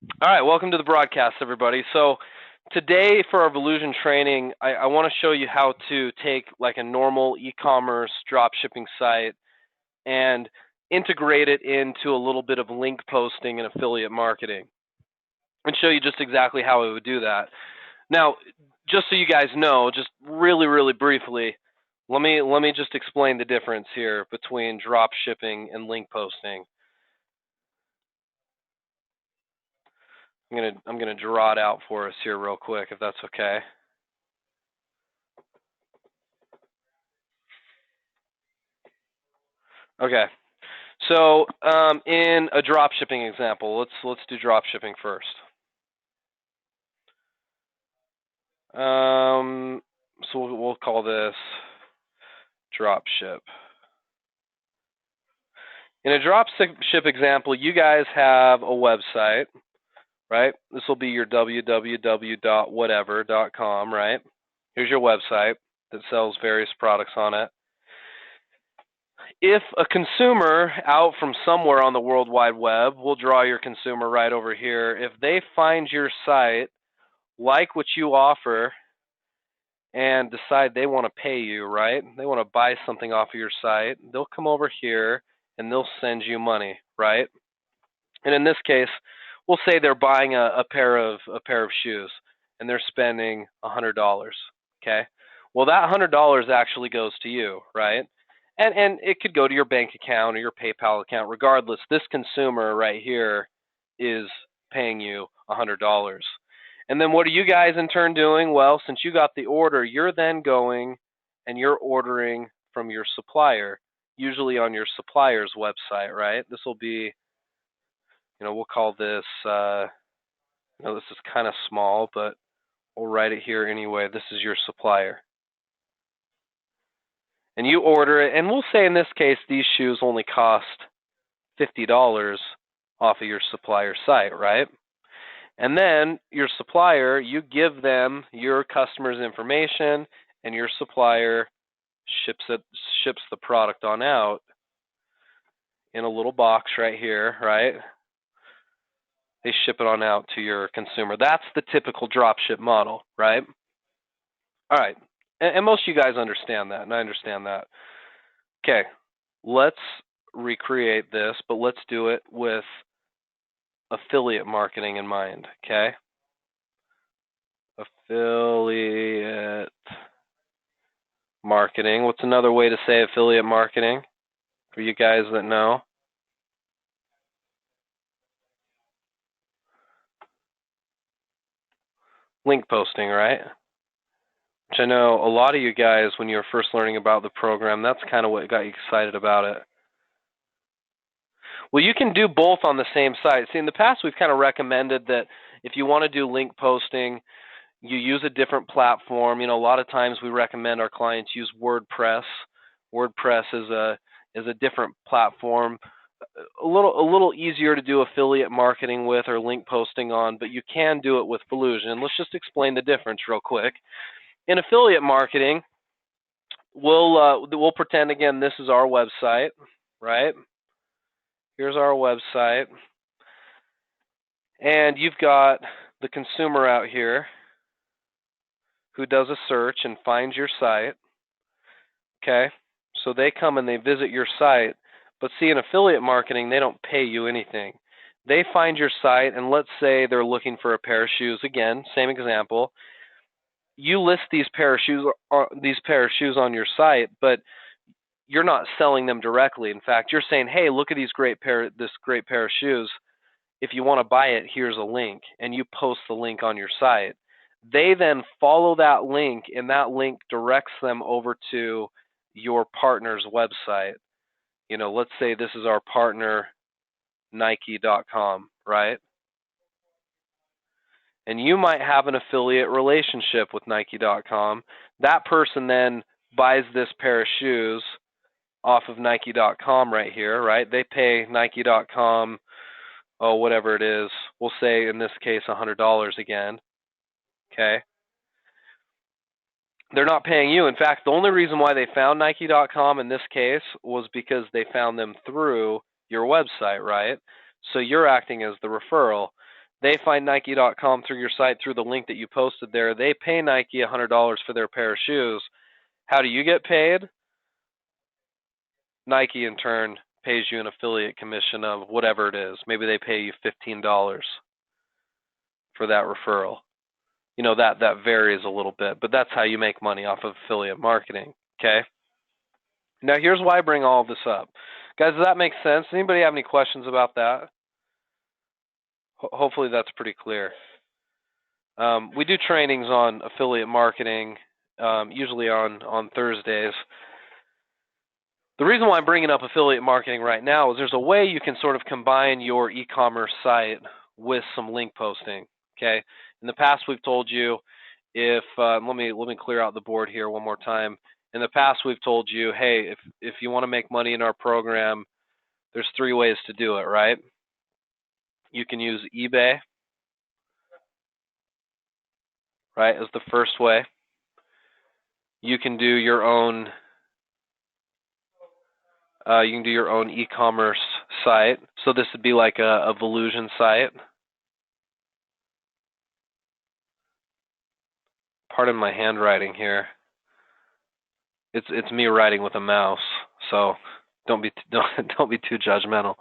All right, welcome to the broadcast, everybody. So today for our Volusion training, I want to show you how to take like a normal e-commerce drop shipping site and integrate it into a little bit of link posting and affiliate marketing, and show you just exactly how I would do that. Now, just so you guys know, just really briefly, let me just explain the difference here between drop shipping and link posting. I'm gonna draw it out for us here real quick, if that's okay. Okay. So in a drop shipping example, let's do drop shipping first. Um, so we'll call this drop ship. In a drop ship example, you guys have a website, right? This will be your www.whatever.com, right? Here's your website that sells various products on it. If a consumer out from somewhere on the World Wide Web, we'll draw your consumer right over here. If they find your site, like what you offer, and decide they want to pay you, right? They want to buy something off of your site, they'll come over here and they'll send you money, right? And in this case, we'll say they're buying a pair of shoes and they're spending $100. Okay. Well, that $100 actually goes to you, right? And it could go to your bank account or your PayPal account. Regardless, this consumer right here is paying you $100. And then what are you guys in turn doing? Well, since you got the order, you're then going and you're ordering from your supplier, usually on your supplier's website, right? This will be, we'll call this, this is kind of small, but we'll write it here anyway. This is your supplier. And you order it, and we'll say in this case these shoes only cost $50 off of your supplier site, right? And then your supplier, you give them your customer's information, and your supplier ships the product on out in a little box right here, right? They ship it on out to your consumer. That's the typical dropship model, right? All right. And most of you guys understand that, and I understand that. Okay, let's recreate this, but let's do it with affiliate marketing in mind, okay? Affiliate marketing. What's another way to say affiliate marketing for you guys that know? Link posting, right? Which I know a lot of you guys, when you were first learning about the program, that's kind of what got you excited about it. Well, you can do both on the same site. See, in the past, we've kind of recommended that if you want to do link posting, you use a different platform. A lot of times we recommend our clients use WordPress. WordPress is a different platform, a little easier to do affiliate marketing with or link posting on, but you can do it with Volusion. Let's just explain the difference real quick. In affiliate marketing, we'll pretend again this is our website, right? Here's our website, and you've got the consumer out here who does a search and finds your site. Okay, so they come and they visit your site, but see, in affiliate marketing, they don't pay you anything. They find your site, and let's say they're looking for a pair of shoes. Again, same example. You list these pair of shoes on your site, but you're not selling them directly. In fact, you're saying, "Hey, look at this great pair of shoes. If you want to buy it, here's a link," and you post the link on your site. They then follow that link, and that link directs them over to your partner's website. Let's say this is our partner, Nike.com, right? And you might have an affiliate relationship with Nike.com. That person then buys this pair of shoes off of Nike.com right here, right? They pay Nike.com, whatever it is. We'll say in this case $100 again. Okay. They're not paying you. In fact, the only reason why they found Nike.com in this case was because they found them through your website, right? So you're acting as the referral. They find Nike.com through your site through the link that you posted there. They pay Nike $100 for their pair of shoes. How do you get paid? Nike, in turn, pays you an affiliate commission of whatever it is. Maybe they pay you $15 for that referral. You know, that varies a little bit, but that's how you make money off of affiliate marketing, okay? Now, here's why I bring all of this up. Guys, does that make sense? Anybody have any questions about that? Hopefully that's pretty clear. We do trainings on affiliate marketing, usually on Thursdays. The reason why I'm bringing up affiliate marketing right now is there's a way you can sort of combine your e-commerce site with some link posting, okay? In the past, we've told you if, let me clear out the board here one more time. In the past, we've told you, hey, if you want to make money in our program, there's 3 ways to do it, right? You can use eBay, right, as the first way. You can do your own e-commerce site. So this would be like a Volusion site. Pardon my handwriting here. It's me writing with a mouse, so don't be too judgmental.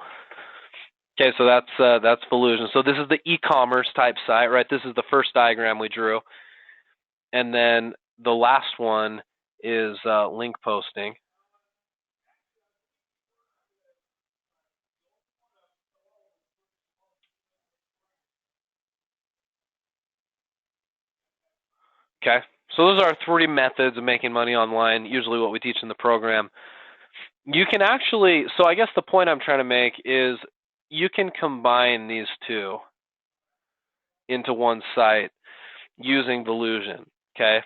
Okay, so that's Volusion. So this is the e-commerce type site, right? This is the first diagram we drew, and then the last one is link posting. Okay, so those are 3 methods of making money online, usually what we teach in the program. You can actually, so I guess the point I'm trying to make is you can combine these 2 into one site using Volusion, okay?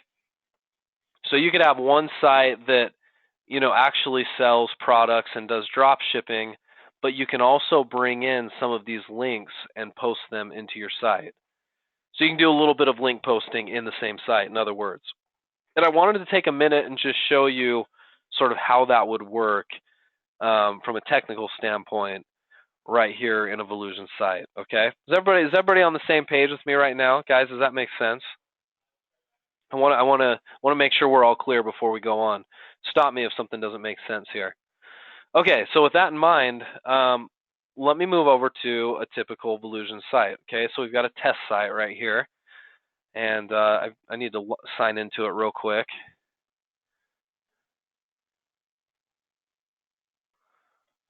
So you could have one site that, you know, actually sells products and does drop shipping, but you can also bring in some of these links and post them into your site. So you can do a little bit of link posting in the same site, in other words. And I wanted to take a minute and just show you sort of how that would work from a technical standpoint right here in a Volusion site, okay? Is everybody on the same page with me right now? Guys, does that make sense? I want to make sure we're all clear before we go on. Stop me if something doesn't make sense here. Okay, so with that in mind, let me move over to a typical Volusion site. Okay, so we've got a test site right here, and I need to sign into it real quick.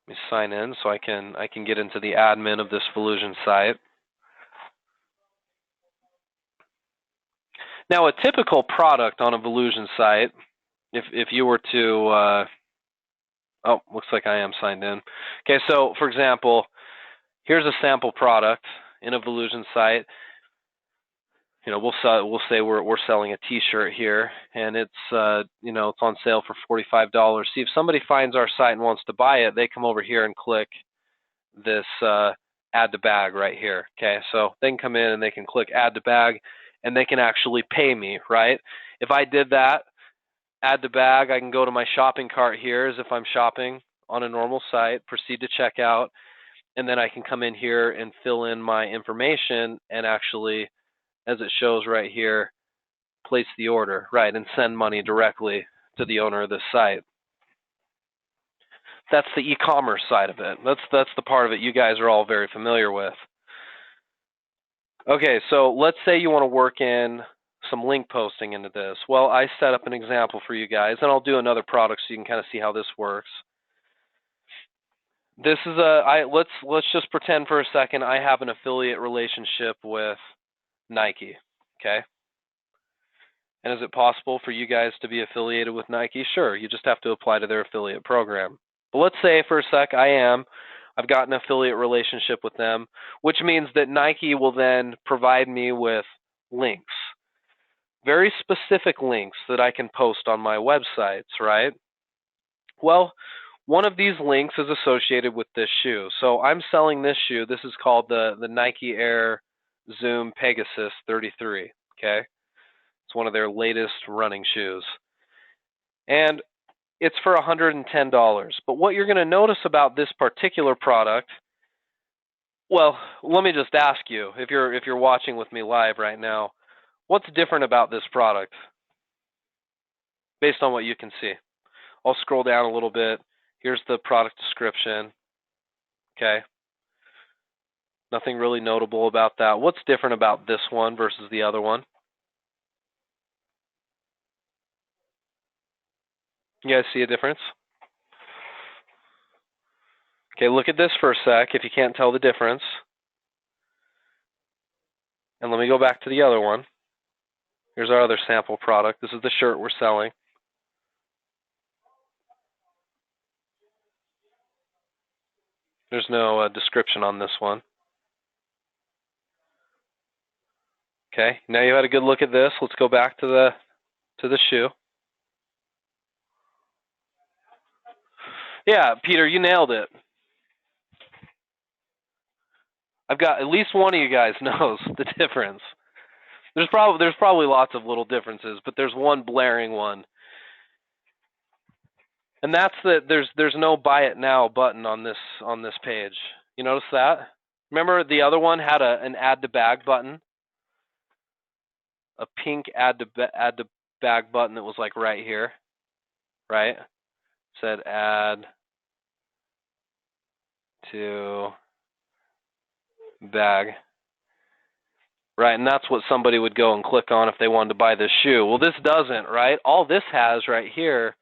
Let me sign in so I can get into the admin of this Volusion site. Now, a typical product on a Volusion site, if you were to oh, looks like I am signed in. Okay, so for example, here's a sample product in a Volusion site. You know, we'll say we're selling a T-shirt here, and it's you know, it's on sale for $45. See, if somebody finds our site and wants to buy it, they come over here and click this add to bag right here. Okay, so they can come in and they can click add to bag, and they can actually pay me, right? If I did that, add to bag, I can go to my shopping cart here as if I'm shopping on a normal site, proceed to checkout, and then I can come in here and fill in my information and actually, as it shows right here, place the order, right, and send money directly to the owner of this site. That's the e-commerce side of it. That's the part of it you guys are all very familiar with. Okay, so let's say you want to work in some link posting into this. Well, I set up an example for you guys, and I'll do another product so you can kind of see how this works. This is let's just pretend for a second I have an affiliate relationship with Nike, okay? And is it possible for you guys to be affiliated with Nike? Sure, you just have to apply to their affiliate program. But let's say for a sec I've got an affiliate relationship with them, which means that Nike will then provide me with links, very specific links that I can post on my websites, right? Well, one of these links is associated with this shoe. So I'm selling this shoe. This is called the Nike Air Zoom Pegasus 33, okay? It's one of their latest running shoes. And it's for $110. But what you're going to notice about this particular product, Well, let me just ask you, if you're watching with me live right now, what's different about this product based on what you can see? I'll scroll down a little bit. Here's the product description. Okay. Nothing really notable about that. What's different about this one versus the other one? You guys see a difference? Okay, look at this for a sec if you can't tell the difference. And let me go back to the other one. Here's our other sample product. This is the shirt we're selling. There's no description on this one. Okay, now you had a good look at this. Let's go back to the shoe. Yeah, Peter, you nailed it. I've got at least one of you guys knows the difference. There's probably lots of little differences, but there's one blaring one. And that's that there's no buy it now button on this page. You notice that? Remember the other one had an add to bag button? A pink add to bag button that was like right here, right? It said add to bag. Right, and that's what somebody would go and click on if they wanted to buy this shoe. Well, this doesn't, right? All this has right here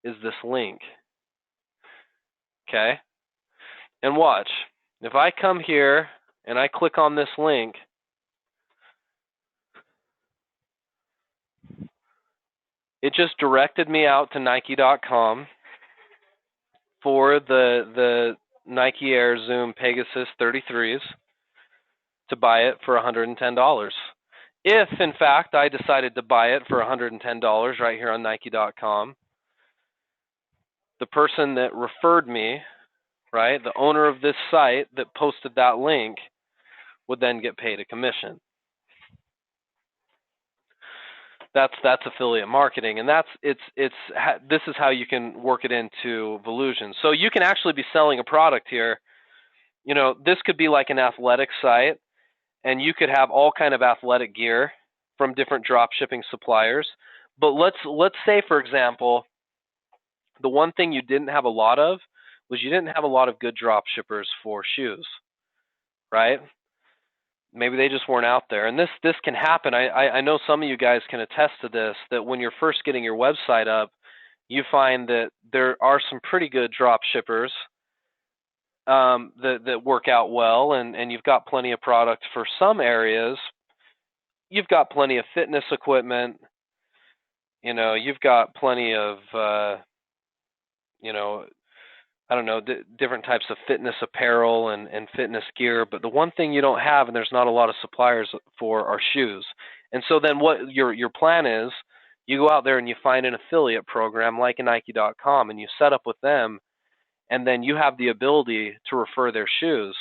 is this link. Okay? And watch. If I come here and I click on this link, it just directed me out to Nike.com for the Nike Air Zoom Pegasus 33s to buy it for $110. If, in fact, I decided to buy it for $110 right here on Nike.com, the person that referred me, right, the owner of this site that posted that link, would then get paid a commission. That's affiliate marketing, and this is how you can work it into Volusion. So you can actually be selling a product here. You know, this could be like an athletic site, and you could have all kind of athletic gear from different drop shipping suppliers. But let's say, for example, the one thing you didn't have a lot of was you didn't have a lot of good drop shippers for shoes, right? Maybe they just weren't out there. And this can happen. I know some of you guys can attest to this, that when you're first getting your website up, you find that there are some pretty good drop shippers that work out well, and you've got plenty of product for some areas. You've got plenty of fitness equipment. You know, you've got plenty of, you know, I don't know, different types of fitness apparel and fitness gear. But the one thing you don't have, and there's not a lot of suppliers for, are shoes. And so then what your plan is, you go out there and you find an affiliate program like a Nike.com, and you set up with them, and then you have the ability to refer their shoes.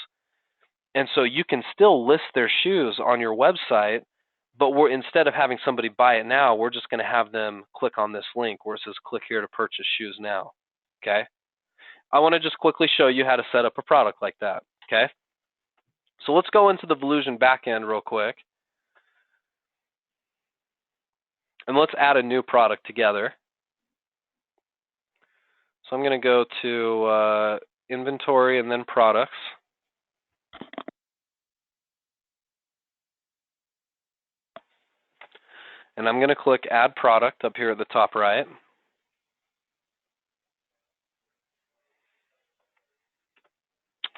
And so you can still list their shoes on your website, but instead of having somebody buy it now, we're just going to have them click on this link where it says click here to purchase shoes now. Okay? I want to just quickly show you how to set up a product like that. Okay? So let's go into the Volusion backend real quick. And let's add a new product together. So I'm going to go to inventory and then products. And I'm going to click add product up here at the top right.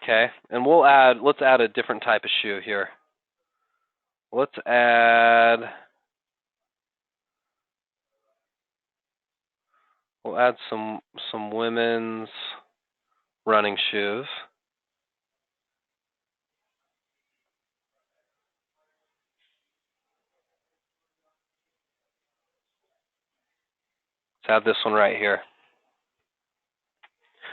Okay, and let's add a different type of shoe here. We'll add some women's running shoes. Let's add this one right here.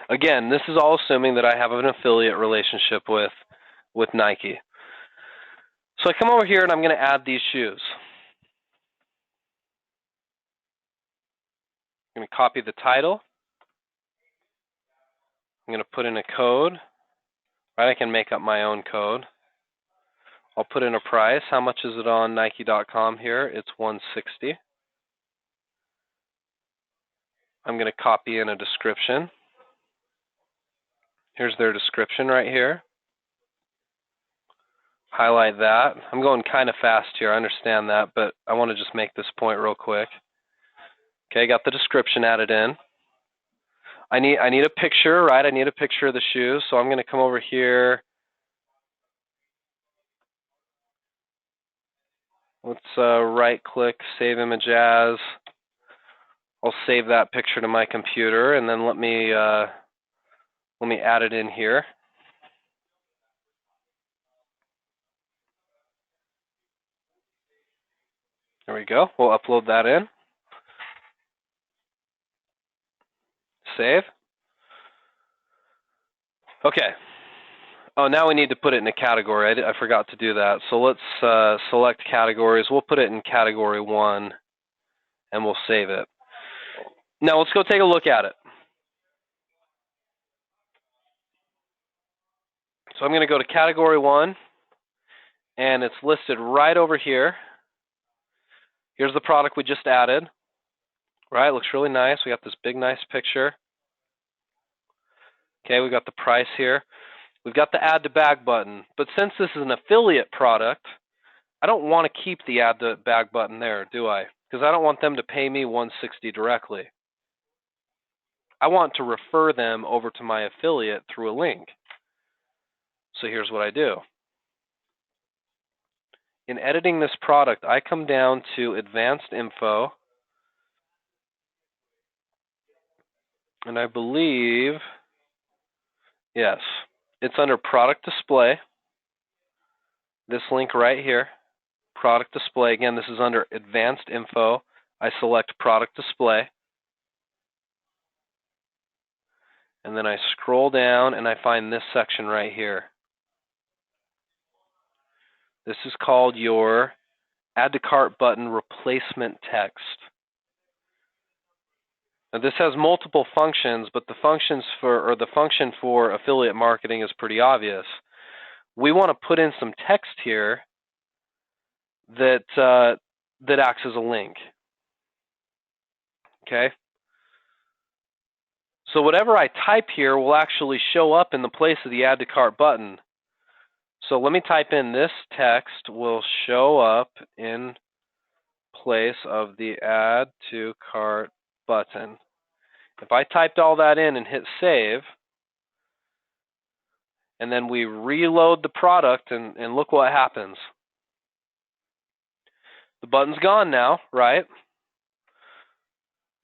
Again, this is all assuming that I have an affiliate relationship with Nike. So I come over here and I'm going to add these shoes. I'm going to copy the title. I'm going to put in a code. Right, I can make up my own code. I'll put in a price. How much is it on Nike.com here? It's $160. I'm going to copy in a description. Here's their description right here. Highlight that. I'm going kind of fast here, I understand that, but I want to just make this point real quick. Okay, got the description added in. I need a picture, right? I need a picture of the shoes, so I'm going to come over here. Let's right-click, save image as. I'll save that picture to my computer, and then let me add it in here. There we go. We'll upload that in. Save. Okay. Oh, now we need to put it in a category. I forgot to do that. So let's select categories. We'll put it in category 1, and we'll save it. Now let's go take a look at it. So I'm going to go to category 1, and it's listed right over here. Here's the product we just added. Right, looks really nice. We got this big, nice picture. Okay, we got the price here. We've got the add to bag button. But since this is an affiliate product, I don't want to keep the add to bag button there, do I? Because I don't want them to pay me $160 directly. I want to refer them over to my affiliate through a link. So here's what I do. In editing this product, I come down to advanced info, and I believe, yes, it's under product display. This link right here, product display. Again, this is under advanced info. I select product display. And then I scroll down and I find this section right here. This is called your add to cart button replacement text. Now this has multiple functions, but the function for affiliate marketing is pretty obvious. We want to put in some text here that acts as a link. Okay? So whatever I type here will actually show up in the place of the add to cart button. So let me type in this text will show up in place of the add to cart button. If I typed all that in and hit save, and then we reload the product and look what happens. The button's gone now, right?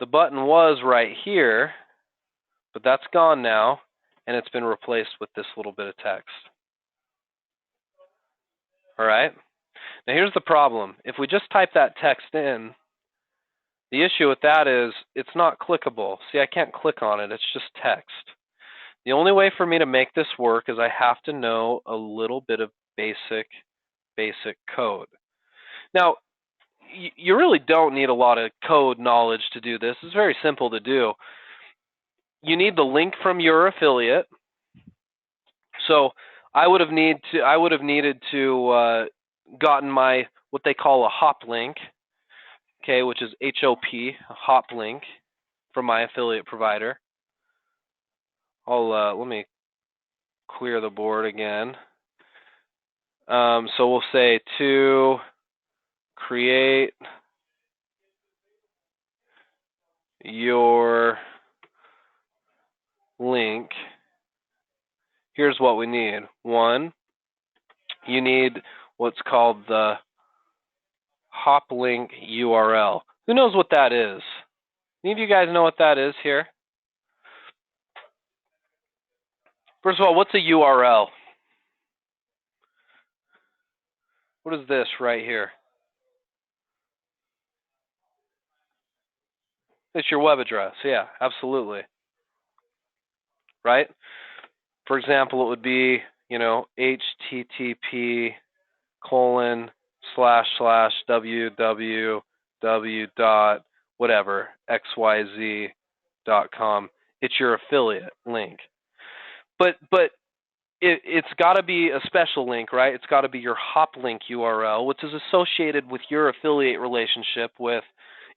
The button was right here, but that's gone now, and it's been replaced with this little bit of text. All right? Now here's the problem. If we just type that text in, the issue with that is it's not clickable. See, I can't click on it. It's just text. The only way for me to make this work is I have to know a little bit of basic code. Now, you really don't need a lot of code knowledge to do this. It's very simple to do. You need the link from your affiliate. So I would have needed to gotten my what they call a hop link, okay, which is HOP, a hop link from my affiliate provider. Let me clear the board again. So we'll say to create your link, here's what we need. One, you need what's called the hop link URL. Who knows what that is? Any of you guys know what that is here? First of all, what's a URL? What is this right here? It's your web address. Yeah, absolutely. Right? For example, it would be, http://www. xyz.com. It's your affiliate link. But it's got to be a special link, right? It's got to be your hop link URL, which is associated with your affiliate relationship with,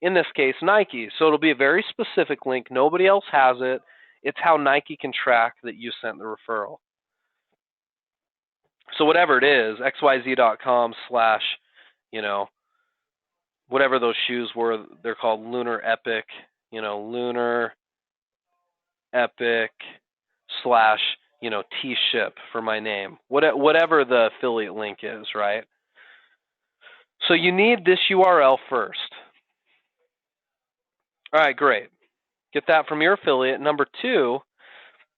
in this case, Nike. So it'll be a very specific link. Nobody else has it. It's how Nike can track that you sent the referral. So whatever it is, xyz.com slash, whatever those shoes were, they're called Lunar Epic, Lunar Epic slash, T-ship for my name, whatever the affiliate link is, right? So you need this URL first. All right, great. Get that from your affiliate. Number two,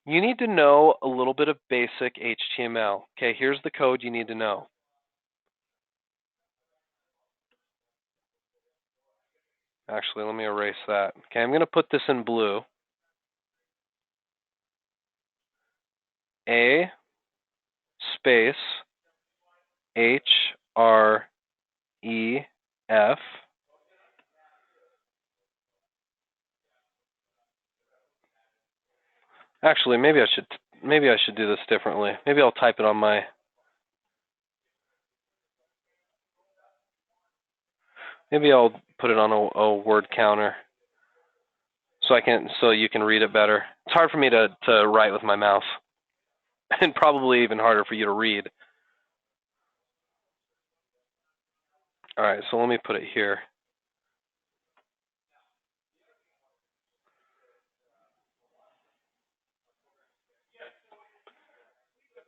you need to know a little bit of basic HTML. Okay, here's the code you need to know. Actually, let me erase that. Okay, I'm going to put this in blue. A space HREF. Actually, maybe I should do this differently. Maybe I'll type it on my. Maybe I'll put it on a word counter so you can read it better. It's hard for me to write with my mouse, and probably even harder for you to read. All right, so let me put it here.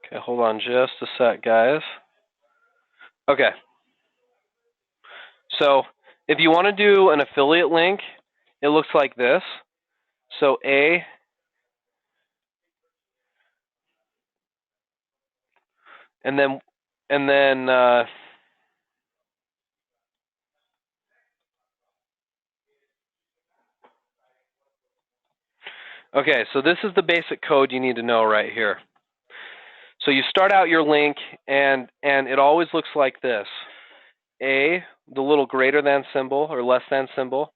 Okay, hold on just a sec, guys. Okay. So if you want to do an affiliate link, it looks like this. So A, and then okay, so this is the basic code you need to know right here. So you start out your link, and it always looks like this. A, the little greater than symbol or less than symbol.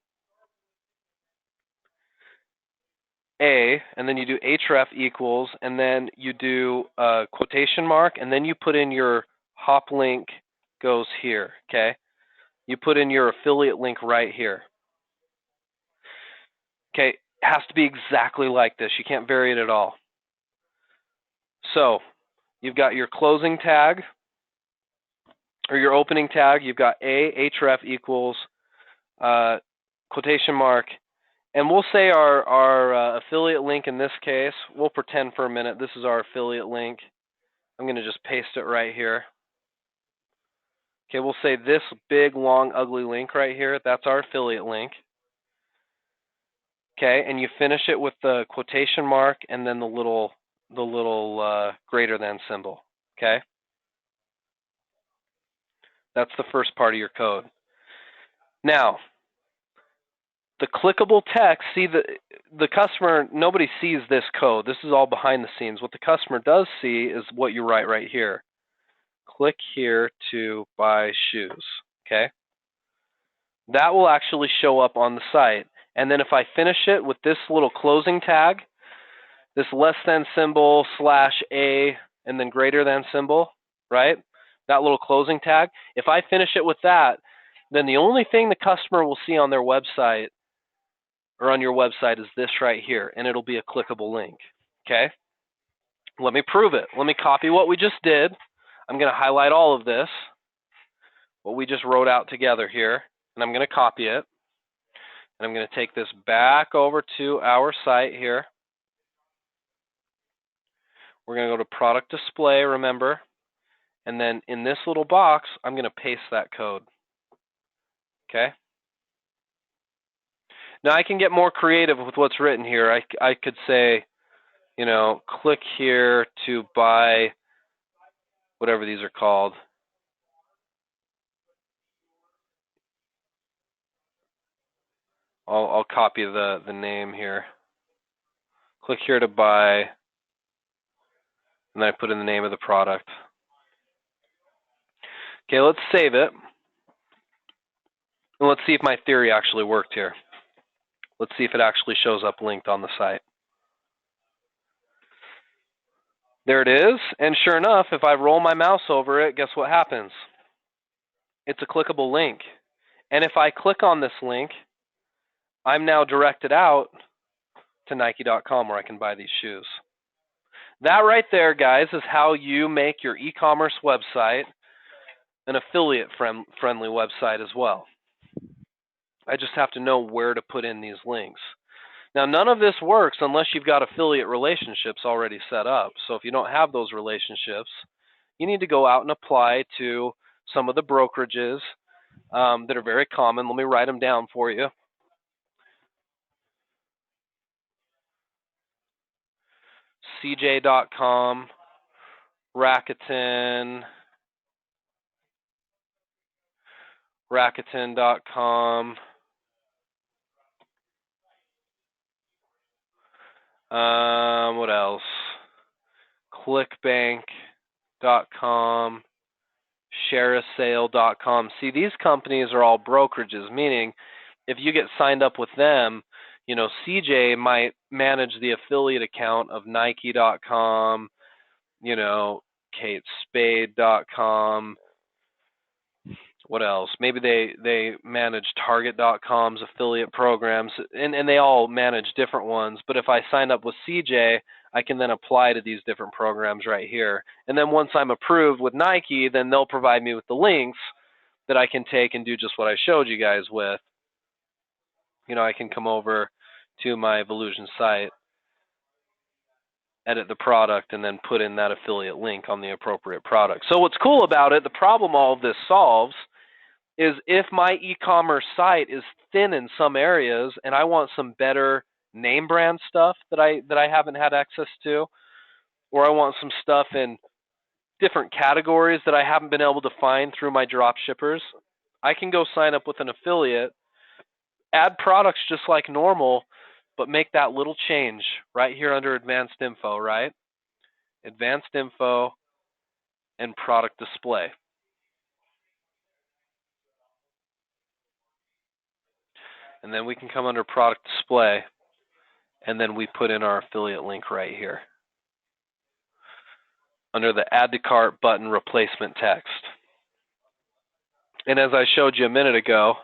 A, and then you do href equals, and then you do a quotation mark, and then you put in your hop link goes here, okay? You put in your affiliate link right here. Okay, it has to be exactly like this. You can't vary it at all. So you've got your closing tag, or your opening tag. You've got A, href equals, quotation mark, and we'll say our affiliate link in this case, we'll pretend for a minute this is our affiliate link. I'm going to just paste it right here. Okay, we'll say this big, long, ugly link right here, that's our affiliate link. Okay, and you finish it with the quotation mark and then the little greater than symbol. Okay, that's the first part of your code. Now, the clickable text, see the customer, nobody sees this code. This is all behind the scenes. What the customer does see is what you write right here. Click here to buy shoes. Okay, that will actually show up on the site. And then if I finish it with this little closing tag, this less than symbol slash A and then greater than symbol, right? That little closing tag. If I finish it with that, then the only thing the customer will see on their website or on your website is this right here, and it'll be a clickable link, okay? Let me prove it. Let me copy what we just did. I'm going to highlight all of this, what we just wrote out together here, and I'm going to copy it. And I'm going to take this back over to our site here. We're going to go to product display, remember, and then in this little box, I'm going to paste that code. Okay? Now I can get more creative with what's written here. I could say, click here to buy whatever these are called. I'll copy the name here. Click here to buy, and then I put in the name of the product. Okay, let's save it. And let's see if my theory actually worked here. Let's see if it actually shows up linked on the site. There it is. And sure enough, if I roll my mouse over it, guess what happens? It's a clickable link. And if I click on this link, I'm now directed out to Nike.com where I can buy these shoes. That right there, guys, is how you make your e-commerce website an affiliate friendly website as well. I just have to know where to put in these links. Now, none of this works unless you've got affiliate relationships already set up. So if you don't have those relationships, you need to go out and apply to some of the brokerages that are very common. Let me write them down for you. CJ.com, Rakuten.com, what else? Clickbank.com, shareasale.com. See, these companies are all brokerages, meaning if you get signed up with them, you know, CJ might manage the affiliate account of Nike.com, you know, KateSpade.com. What else? Maybe they manage Target.com's affiliate programs, and they all manage different ones. But if I sign up with CJ, I can then apply to these different programs right here. And then once I'm approved with Nike, then they'll provide me with the links that I can take and do just what I showed you guys with. You know, I can come over to my Volusion site, edit the product, and then put in that affiliate link on the appropriate product. So what's cool about it, the problem all of this solves, is if my e-commerce site is thin in some areas and I want some better name brand stuff that I haven't had access to, or I want some stuff in different categories that I haven't been able to find through my drop shippers, I can go sign up with an affiliate, add products just like normal, but make that little change right here under advanced info, right? Advanced info and product display. And then we can come under product display, and then we put in our affiliate link right here under the add to cart button replacement text. And as I showed you a minute ago,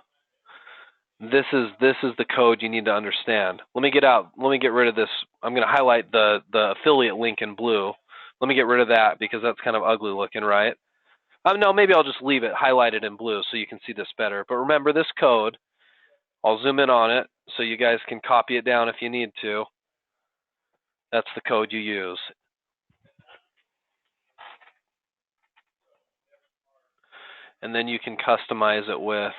this is the code you need to understand. Let me get rid of this. I'm going to highlight the affiliate link in blue. Let me get rid of that because that's kind of ugly looking, right? No, maybe I'll just leave it highlighted in blue so you can see this better. But remember this code. I'll zoom in on it so you guys can copy it down if you need to. That's the code you use. And then you can customize it with,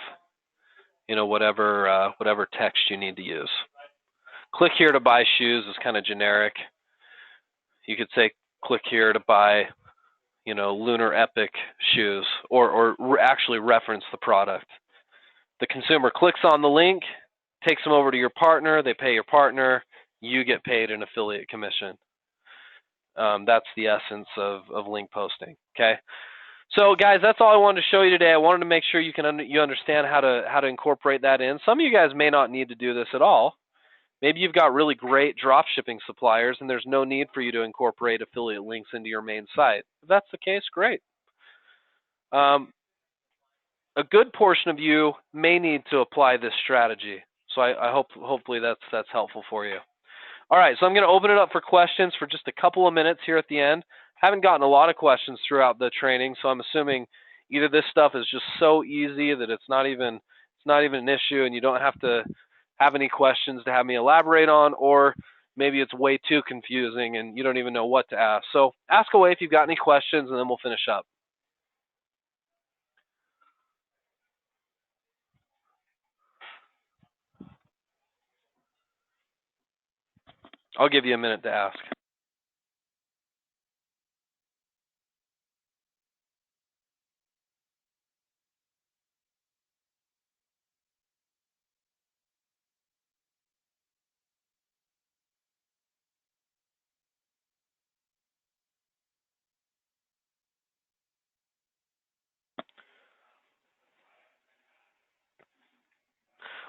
you know, whatever text you need to use. Click here to buy shoes is kind of generic. You could say click here to buy, you know, Lunar Epic shoes, or actually reference the product. The consumer clicks on the link, takes them over to your partner, they pay your partner, you get paid an affiliate commission. That's the essence of link posting. Okay. So guys, that's all I wanted to show you today. I wanted to make sure you understand how to incorporate that in. Some of you guys may not need to do this at all. Maybe you've got really great drop shipping suppliers and there's no need for you to incorporate affiliate links into your main site. If that's the case, great. A good portion of you may need to apply this strategy. So I hopefully that's helpful for you. All right, so I'm going to open it up for questions for just a couple of minutes here at the end. Haven't gotten a lot of questions throughout the training, so I'm assuming either this stuff is just so easy that it's not even an issue and you don't have to have any questions to have me elaborate on, or maybe it's way too confusing and you don't even know what to ask. So ask away if you've got any questions and then we'll finish up. I'll give you a minute to ask.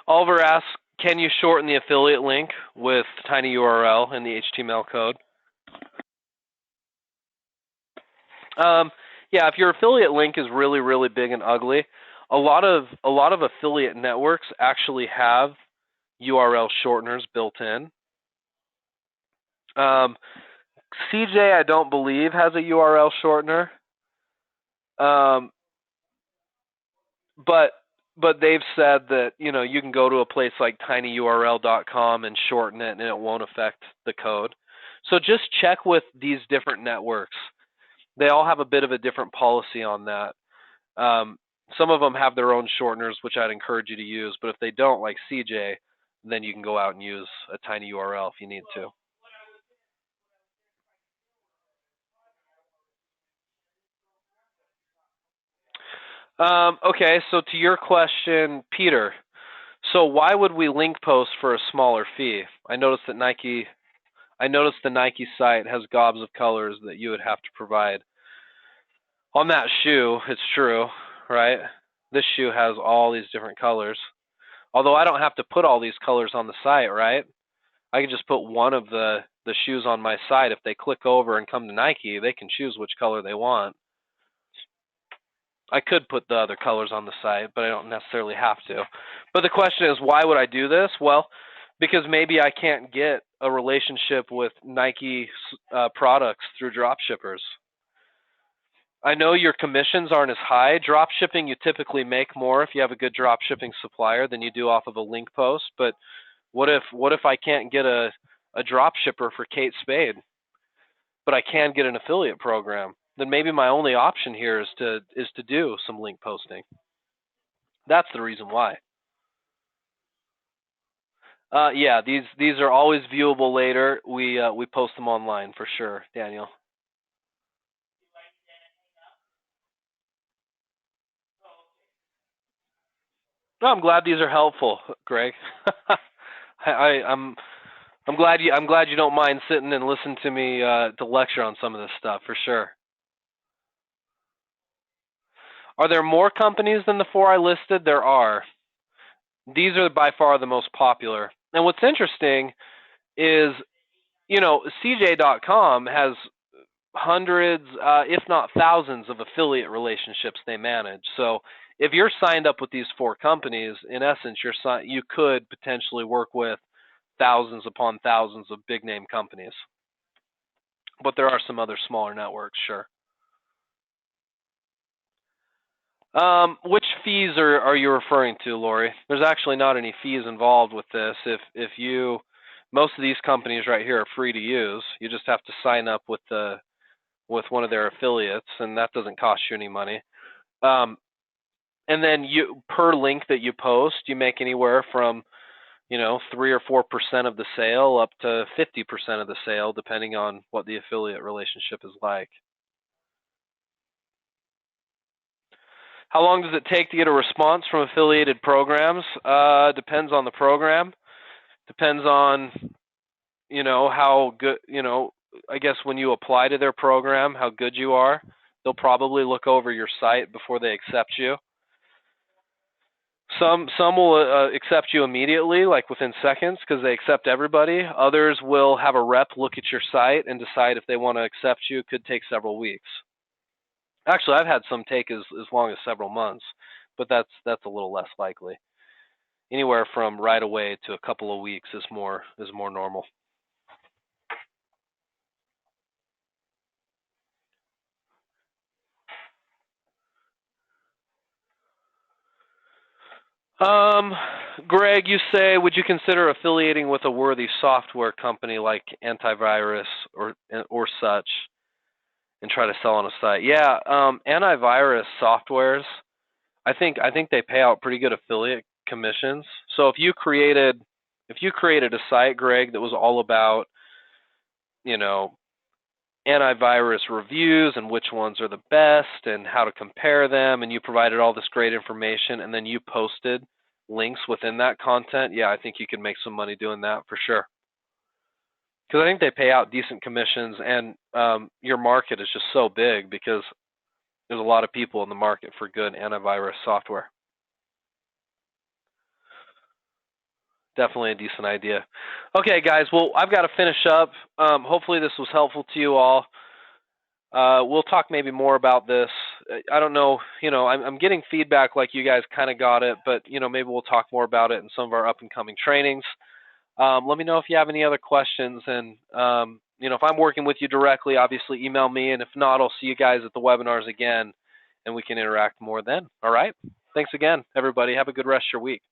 Oliver asks, can you shorten the affiliate link with tiny URL in the HTML code? Yeah, if your affiliate link is really, really big and ugly, a lot of affiliate networks actually have URL shorteners built in. Um, CJ, I don't believe, has a URL shortener. Um, but they've said that you can go to a place like tinyurl.com and shorten it, and it won't affect the code. So just check with these different networks. They all have a bit of a different policy on that. Some of them have their own shorteners, which I'd encourage you to use. But if they don't, like CJ, then you can go out and use a tiny URL if you need to. Okay, so to your question, Peter, so why would we link post for a smaller fee? I noticed the Nike site has gobs of colors that you would have to provide. On that shoe, it's true, right? This shoe has all these different colors. Although I don't have to put all these colors on the site, right? I can just put one of the shoes on my site. If they click over and come to Nike, they can choose which color they want. I could put the other colors on the site, but I don't necessarily have to. But the question is, why would I do this? Well, because maybe I can't get a relationship with Nike products through dropshippers. I know your commissions aren't as high. Drop shipping, you typically make more if you have a good drop shipping supplier than you do off of a link post. But what if I can't get a drop shipper for Kate Spade, but I can get an affiliate program? Then maybe my only option here is to do some link posting. That's the reason why. Yeah, these are always viewable later. We post them online for sure, Daniel. No, I'm glad these are helpful, Greg. I'm glad you don't mind sitting and listening to me to lecture on some of this stuff for sure. Are there more companies than the four I listed? There are. These are by far the most popular. And what's interesting is, CJ.com has hundreds, if not thousands, of affiliate relationships they manage. So if you're signed up with these four companies, in essence, you could potentially work with thousands upon thousands of big name companies. But there are some other smaller networks, sure. Which fees are you referring to, Lori? There's actually not any fees involved with this. Most of these companies right here are free to use. You just have to sign up with one of their affiliates, and that doesn't cost you any money. Um, and then per link that you post, you make anywhere from 3 or 4% of the sale up to 50% of the sale, depending on what the affiliate relationship is like. How long does it take to get a response from affiliated programs? Depends on the program. Depends on, how good, I guess when you apply to their program, how good you are. They'll probably look over your site before they accept you. Some will accept you immediately, like within seconds, because they accept everybody. Others will have a rep look at your site and decide if they want to accept you. It could take several weeks. Actually, I've had some take as long as several months, but that's a little less likely. Anywhere from right away to a couple of weeks is more normal. Um, Greg, you say, would you consider affiliating with a worthy software company like antivirus or such, and try to sell on a site? Yeah, antivirus softwares, I think they pay out pretty good affiliate commissions. So if you created a site, Greg, that was all about, you know, antivirus reviews and which ones are the best and how to compare them, and you provided all this great information, and then you posted links within that content, yeah, I think you can make some money doing that for sure. Because I think they pay out decent commissions, and your market is just so big because there's a lot of people in the market for good antivirus software. Definitely a decent idea. Okay, guys, well, I've got to finish up. Hopefully this was helpful to you all. We'll talk maybe more about this. I don't know, I'm getting feedback like you guys kind of got it, but maybe we'll talk more about it in some of our up and coming trainings. Let me know if you have any other questions, and if I'm working with you directly, obviously email me, and if not, I'll see you guys at the webinars again, and we can interact more then. All right. Thanks again, everybody. Have a good rest of your week.